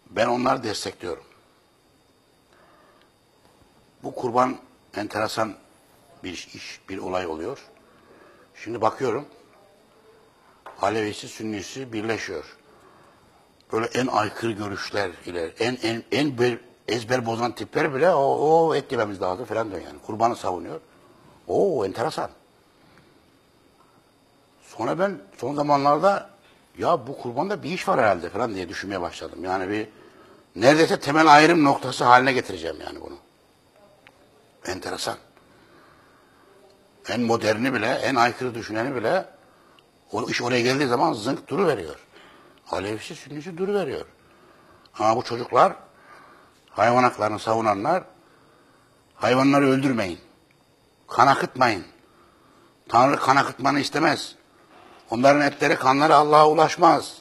Ben onları destekliyorum. Bu kurban enteresan bir iş, bir olay oluyor. Şimdi bakıyorum, Alevisi, Sünnisi birleşiyor. Böyle en aykırı görüşler ile, en ezber bozan tipler bile o et yememiz lazım falan diyor yani. Kurbanı savunuyor. O enteresan. Sonra ben son zamanlarda ya bu kurbanda bir iş var herhalde falan diye düşünmeye başladım. Yani bir neredeyse temel ayrım noktası haline getireceğim yani bunu. Enteresan. En moderni bile, en aykırı düşüneni bile o iş oraya geldiği zaman zınk duruveriyor. Alevisi, Sünnisi duruveriyor. Ama bu çocuklar, hayvan haklarını savunanlar, hayvanları öldürmeyin, kan akıtmayın. Tanrı kan akıtmanı istemez. Onların etleri, kanları Allah'a ulaşmaz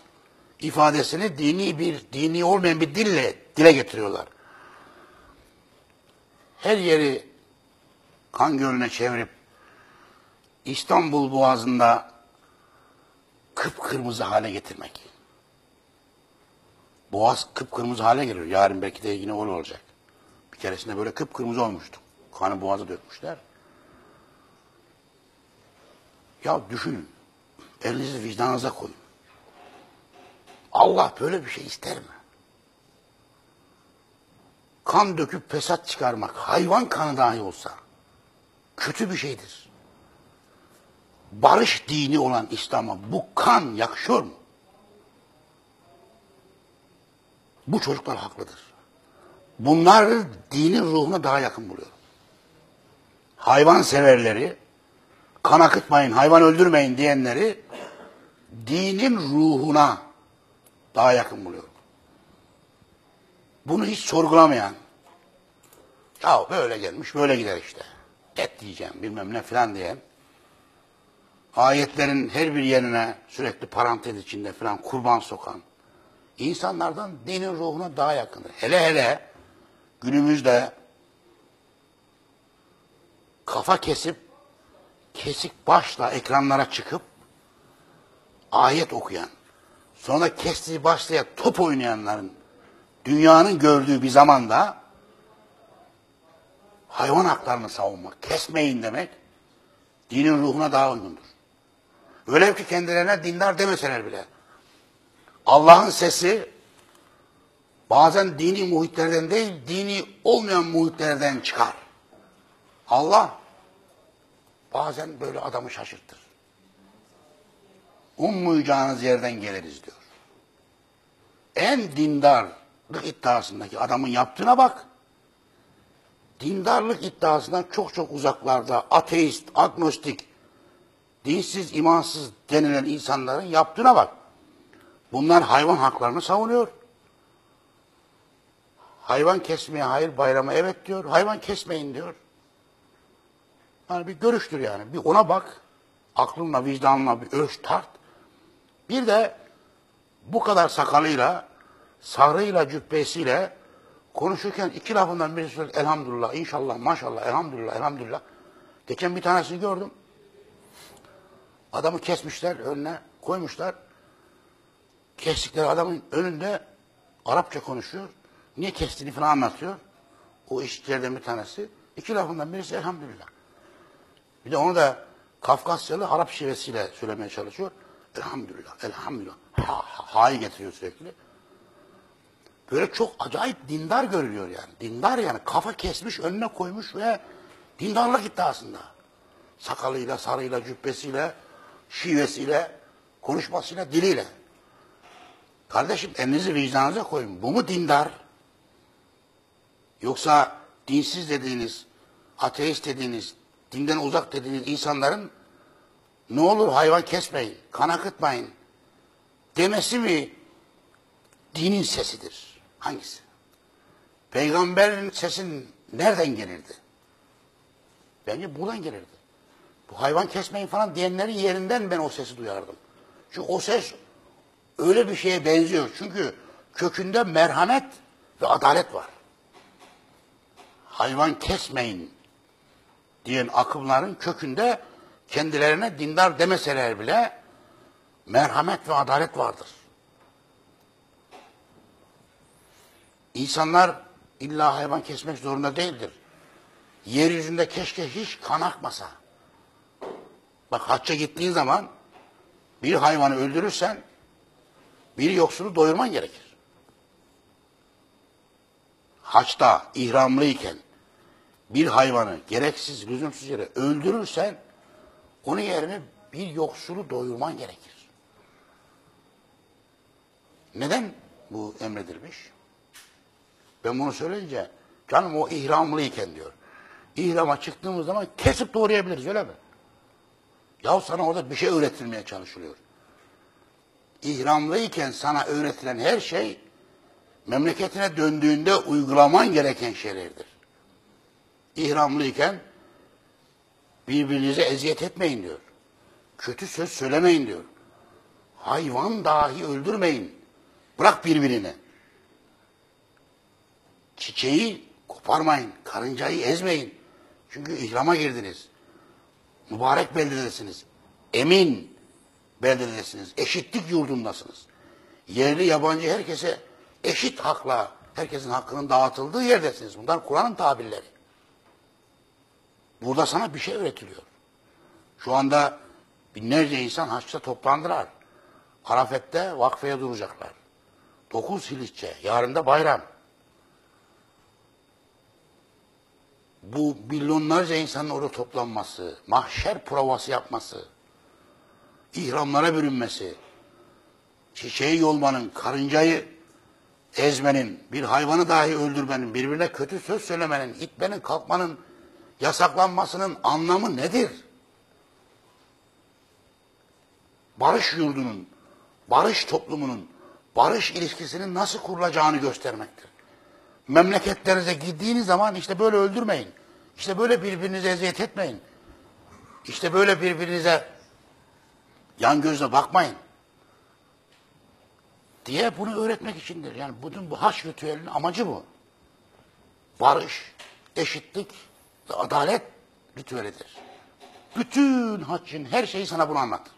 ifadesini dini olmayan bir dile getiriyorlar. Her yeri kan gölüne çevirip İstanbul Boğazı'nda kıpkırmızı hale getirmek. Boğaz kıpkırmızı hale geliyor. Yarın belki de yine öyle olacak. Bir keresinde böyle kıpkırmızı olmuştu. Kanı boğaza dökmüşler. Ya düşünün. Elinizi vicdanınıza koyun. Allah böyle bir şey ister mi? Kan döküp fesat çıkarmak, hayvan kanı dahi olsa kötü bir şeydir. Barış dini olan İslam'a bu kan yakışıyor mu? Bu çocuklar haklıdır. Bunlar dinin ruhuna daha yakın buluyor. Hayvan severleri, kan akıtmayın, hayvan öldürmeyin diyenleri dinin ruhuna daha yakın buluyor. Bunu hiç sorgulamayan, ya böyle gelmiş, böyle gider işte. Et diyeceğim, bilmem ne falan diyen, ayetlerin her bir yerine sürekli parantez içinde falan kurban sokan insanlardan dinin ruhuna daha yakındır. Hele hele günümüzde kafa kesik başla ekranlara çıkıp ayet okuyan, sonra kestiği başla top oynayanların dünyanın gördüğü bir zamanda hayvan haklarını savunmak, kesmeyin demek dinin ruhuna daha uygundur. Öyle ki kendilerine dindar demeseler bile Allah'ın sesi bazen dini muhitlerden değil, dini olmayan muhitlerden çıkar. Allah bazen böyle adamı şaşırtır. Ummayacağınız yerden geliriz diyor. En dindarlık iddiasındaki adamın yaptığına bak. Dindarlık iddiasından çok çok uzaklarda ateist, agnostik, dinsiz, imansız denilen insanların yaptığına bak. Bunlar hayvan haklarını savunuyor. Hayvan kesmeye hayır, bayrama evet diyor. Hayvan kesmeyin diyor. Yani bir görüştür yani. Bir ona bak. Aklınla, vicdanınla bir ölç tart. Bir de bu kadar sakalıyla, sarığıyla, cübbesiyle konuşurken iki lafından birisi söyledi. Elhamdülillah, inşallah, maşallah, elhamdülillah, elhamdülillah. Geçen bir tanesini gördüm. Adamı kesmişler, önüne koymuşlar. Kestikleri adamın önünde Arapça konuşuyor. Niye kestiğini falan anlatıyor. O işçilerden bir tanesi. İki lafından birisi elhamdülillah. Bir de onu da Kafkasyalı Arap şivesiyle söylemeye çalışıyor. Elhamdülillah, elhamdülillah. Ha'yı getiriyor sürekli. Böyle çok acayip dindar görülüyor yani. Dindar yani. Kafa kesmiş, önüne koymuş ve dindarlık iddiasında. Sakalıyla, sarıyla, cübbesiyle, şivesiyle, konuşmasıyla, diliyle. Kardeşim elinizi vicdanınıza koyun. Bu mu dindar? Yoksa dinsiz dediğiniz, ateist dediğiniz, dinden uzak dediğiniz insanların ne olur hayvan kesmeyin, kan akıtmayın demesi mi dinin sesidir? Hangisi? Peygamberin sesi nereden gelirdi? Bence buradan gelirdi. Bu hayvan kesmeyin falan diyenlerin yerinden ben o sesi duyardım. Çünkü o ses öyle bir şeye benziyor. Çünkü kökünde merhamet ve adalet var. Hayvan kesmeyin diyen akımların kökünde kendilerine dindar demeseler bile merhamet ve adalet vardır. İnsanlar illa hayvan kesmek zorunda değildir. Yeryüzünde keşke hiç kan akmasa. Bak hacca gittiğin zaman bir hayvanı öldürürsen bir yoksulu doyurman gerekir. Haçta ihramlıyken bir hayvanı gereksiz, lüzumsuz yere öldürürsen onun yerine bir yoksulu doyurman gerekir. Neden bu emredilmiş? Ben bunu söyleyince canım o ihramlıyken diyor. İhrama çıktığımız zaman kesip doğrayabiliriz öyle mi? Yahu sana orada bir şey öğretilmeye çalışılıyor. İhramlıyken sana öğretilen her şey memleketine döndüğünde uygulaman gereken şeylerdir. İhramlıyken birbirinize eziyet etmeyin diyor. Kötü söz söylemeyin diyor. Hayvan dahi öldürmeyin. Bırak birbirini. Çiçeği koparmayın. Karıncayı ezmeyin. Çünkü ihrama girdiniz. Mübarek beldedesiniz. Emin beldedesiniz. Eşitlik yurdundasınız. Yerli yabancı herkese eşit hakla, herkesin hakkının dağıtıldığı yerdesiniz. Bunlar Kur'an'ın tabirleri. Burada sana bir şey öğretiliyor. Şu anda binlerce insan haçta toplandılar. Arafet'te vakfeye duracaklar. 9 Zilhicce, yarın da bayram. Bu milyonlarca insanın orada toplanması, mahşer provası yapması, ihramlara bürünmesi, çiçeği yolmanın, karıncayı ezmenin, bir hayvanı dahi öldürmenin, birbirine kötü söz söylemenin, itmenin, kalkmanın yasaklanmasının anlamı nedir? Barış yurdunun, barış toplumunun, barış ilişkisinin nasıl kurulacağını göstermektir. Memleketlerinize gittiğiniz zaman işte böyle öldürmeyin. İşte böyle birbirinize eziyet etmeyin. İşte böyle birbirinize yan gözle bakmayın diye bunu öğretmek içindir. Yani bütün bu haç ritüelinin amacı bu. Barış, eşitlik ve adalet ritüelidir. Bütün haccın her şeyi sana bunu anlatır.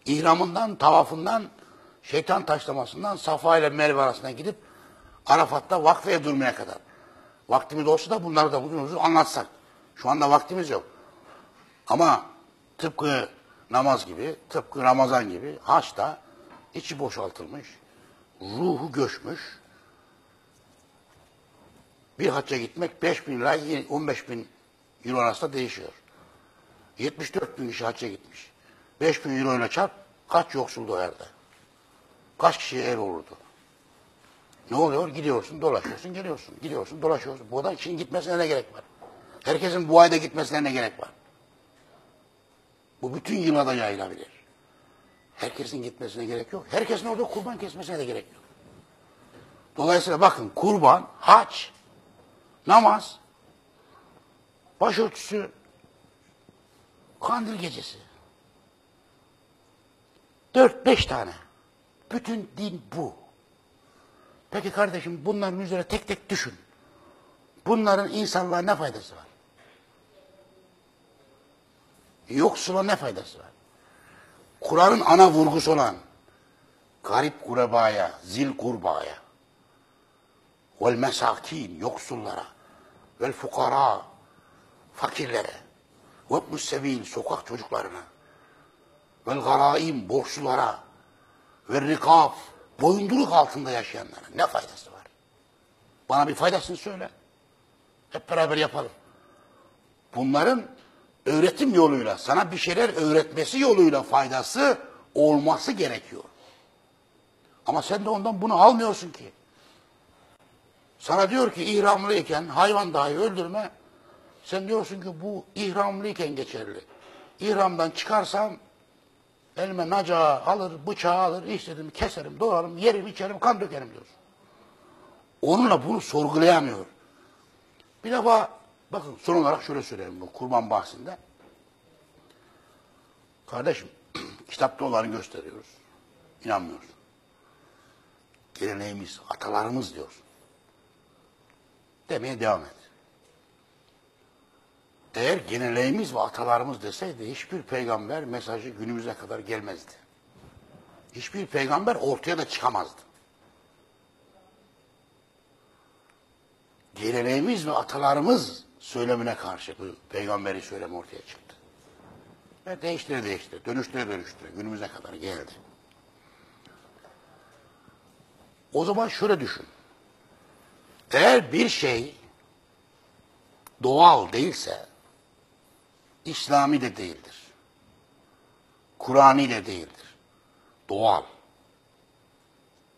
İhramından, tavafından, şeytan taşlamasından, Safa ile Merve arasına gidip Arafat'ta vakfeye durmaya kadar. Vaktimiz olsa da bunları da uzun uzun anlatsak. Şu anda vaktimiz yok. Ama tıpkı namaz gibi, tıpkı Ramazan gibi haçta içi boşaltılmış, ruhu göçmüş. Bir hacca gitmek 5.000 lira 15.000 euro arasında değişiyor. 74.000 kişi hacca gitmiş. 5.000 euro ile çarp kaç yoksul doyardı? Kaç kişiye ev olurdu? Ne oluyor? Gidiyorsun, dolaşıyorsun, geliyorsun. Gidiyorsun, dolaşıyorsun. Bu da için gitmesine ne gerek var? Herkesin bu ayda gitmesine ne gerek var? Bu bütün yıla da yayılabilir. Herkesin gitmesine gerek yok. Herkesin orada kurban kesmesine de gerek yok. Dolayısıyla bakın kurban, hac, namaz, başörtüsü, kandil gecesi. 4-5 tane. Bütün din bu. Peki kardeşim bunların üzerine tek tek düşün. Bunların insanlığa ne faydası var? Yoksula ne faydası var? Kur'an'ın ana vurgusu olan garip kurebaya, zil kurbaya, vel mesakin, yoksullara, vel fukara, fakirlere, ve müssebil, sokak çocuklarına, vel garaim, borçlulara, ve rikaf, boyunduruk altında yaşayanlara ne faydası var? Bana bir faydasını söyle. Hep beraber yapalım. Bunların öğretim yoluyla, sana bir şeyler öğretmesi yoluyla faydası olması gerekiyor. Ama sen de ondan bunu almıyorsun ki. Sana diyor ki ihramlıyken hayvan dahi öldürme. Sen diyorsun ki bu ihramlıyken geçerli. İhramdan çıkarsam elime nacağı alır, bıçağı alır, istediğimi keserim, doğrarım, yerim, içerim, kan dökerim diyorsun. Onunla bunu sorgulayamıyor. Bir defa bakın son olarak şöyle söyleyeyim bu kurban bahsinde. Kardeşim kitapta olanı gösteriyoruz. İnanmıyorsun. Geleneğimiz, atalarımız diyorsun. Demeye devam et. Eğer geleneğimiz ve atalarımız deseydi hiçbir peygamber mesajı günümüze kadar gelmezdi. Hiçbir peygamber ortaya da çıkamazdı. geleneğimiz ve atalarımız söylemine karşı bu peygamberi söylemi ortaya çıktı. Ve değiştire dönüştüre günümüze kadar geldi. O zaman şöyle düşün. Eğer bir şey doğal değilse, İslami de değildir. Kur'ani de değildir. Doğal.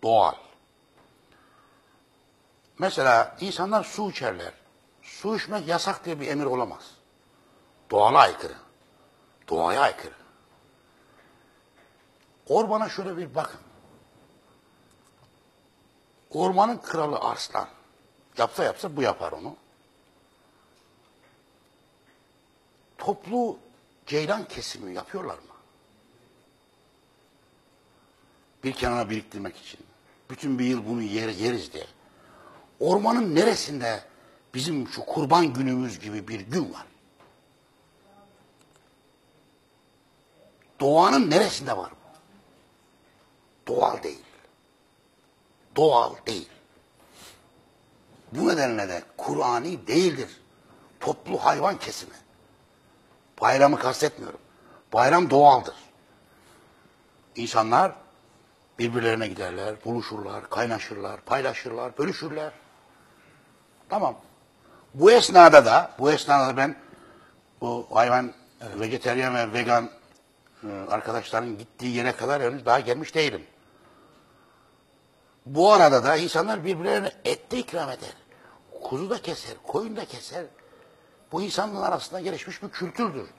Doğal. Mesela insanlar su içerler. Su içmek yasak diye bir emir olamaz. Doğala aykırı. Doğaya aykırı. Ormana şöyle bir bakın. Ormanın kralı Arslan. Yapsa bu yapar onu. Toplu ceylan kesimi yapıyorlar mı? Bir kenara biriktirmek için. Bütün bir yıl bunu yeriz diye. Ormanın neresinde bizim şu kurban günümüz gibi bir gün var? Doğanın neresinde var bu? Doğal değil. Doğal değil. Bu nedenle de Kur'ani değildir. Toplu hayvan kesimi. Bayramı kastetmiyorum. Bayram doğaldır. İnsanlar birbirlerine giderler, buluşurlar, kaynaşırlar, paylaşırlar, bölüşürler. Tamam. Bu esnada da ben bu hayvan, vejeteryan ve vegan arkadaşların gittiği yere kadar henüz daha gelmiş değilim. Bu arada da insanlar birbirlerine et de ikram eder. Kuzu da keser, koyun da keser. Bu insanların arasında gelişmiş bir kültürdür.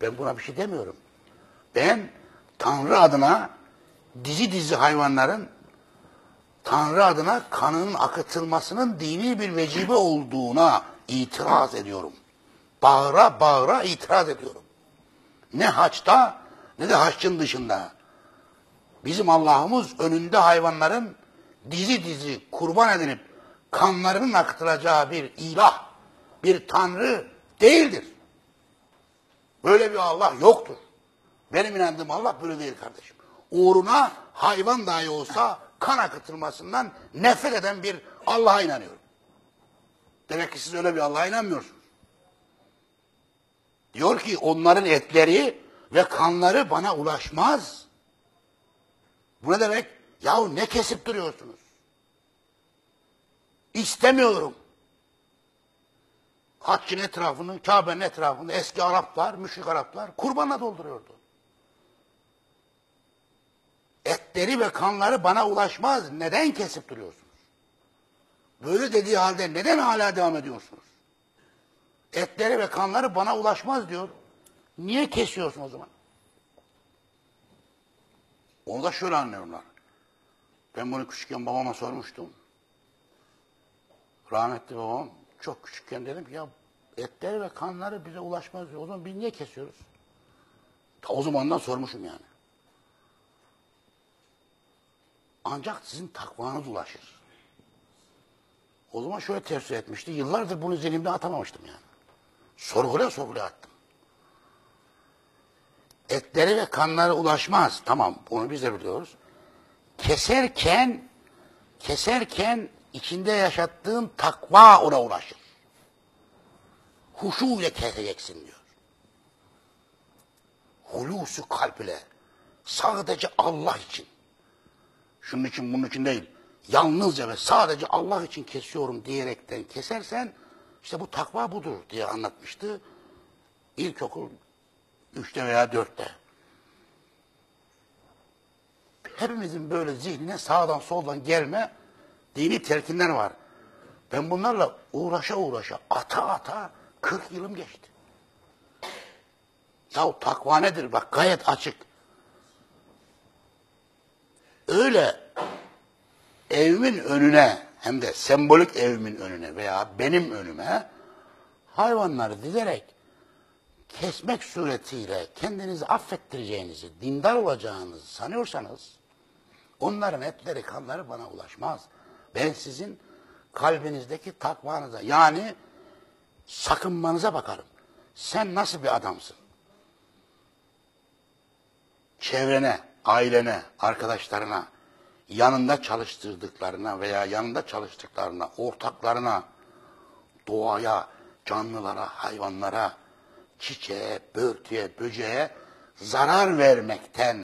Ben buna bir şey demiyorum. Ben Tanrı adına dizi hayvanların Tanrı adına kanının akıtılmasının dini bir vecibe olduğuna itiraz ediyorum. Bağıra bağıra itiraz ediyorum. Ne haçta ne de haçın dışında. Bizim Allah'ımız önünde hayvanların dizi kurban edilip kanlarının akıtılacağı bir ilah, bir tanrı değildir. Böyle bir Allah yoktur. Benim inandığım Allah böyle değil kardeşim. Uğruna hayvan dahi olsa kan akıtılmasından nefret eden bir Allah'a inanıyorum. Demek ki siz öyle bir Allah'a inanmıyorsunuz. Diyor ki onların etleri ve kanları bana ulaşmaz. Bu ne demek? Yahu ne kesip duruyorsunuz? İstemiyorum. Haccın etrafını, Kabe'nin etrafını eski Araplar, müşrik Araplar kurbanla dolduruyordu. Etleri ve kanları bana ulaşmaz. Neden kesip duruyorsunuz? Böyle dediği halde neden hala devam ediyorsunuz? Etleri ve kanları bana ulaşmaz diyor. Niye kesiyorsun o zaman? Onu da şöyle anlıyorlar. Ben bunu küçükken babama sormuştum. Rahmetli babam çok küçükken dedim ki ya etleri ve kanları bize ulaşmaz diyor. O zaman biz niye kesiyoruz? Ta o zamandan sormuşum yani. Ancak sizin takvanız ulaşır. O zaman şöyle tefsir etmişti. Yıllardır bunu zihnimden atamamıştım yani. Sorgulaya attım. Etleri ve kanları ulaşmaz. Tamam, onu biz de biliyoruz. Keserken içinde yaşattığın takva ona ulaşır. Huşu ile keseceksin diyor. Hulusu kalp ile. Sadece Allah için. Şunun için bunun için değil. Yalnızca ve sadece Allah için kesiyorum diyerekten kesersen işte bu takva budur diye anlatmıştı. İlkokul 3'te veya 4'te. Hepimizin böyle zihnine sağdan soldan gelme dini telkinler var. Ben bunlarla uğraşa ata 40 yılım geçti. Yahu takva nedir? Bak gayet açık. Öyle evimin önüne hem de sembolik evimin önüne veya benim önüme hayvanları dizerek kesmek suretiyle kendinizi affettireceğinizi, dindar olacağınızı sanıyorsanız onların etleri, kanları bana ulaşmaz. Ben sizin kalbinizdeki takvanıza yani sakınmanıza bakarım. Sen nasıl bir adamsın? Çevrene, ailene, arkadaşlarına yanında çalıştırdıklarına veya yanında çalıştıklarına, ortaklarına, doğaya, canlılara, hayvanlara, çiçeğe, börtüye, böceğe zarar vermekten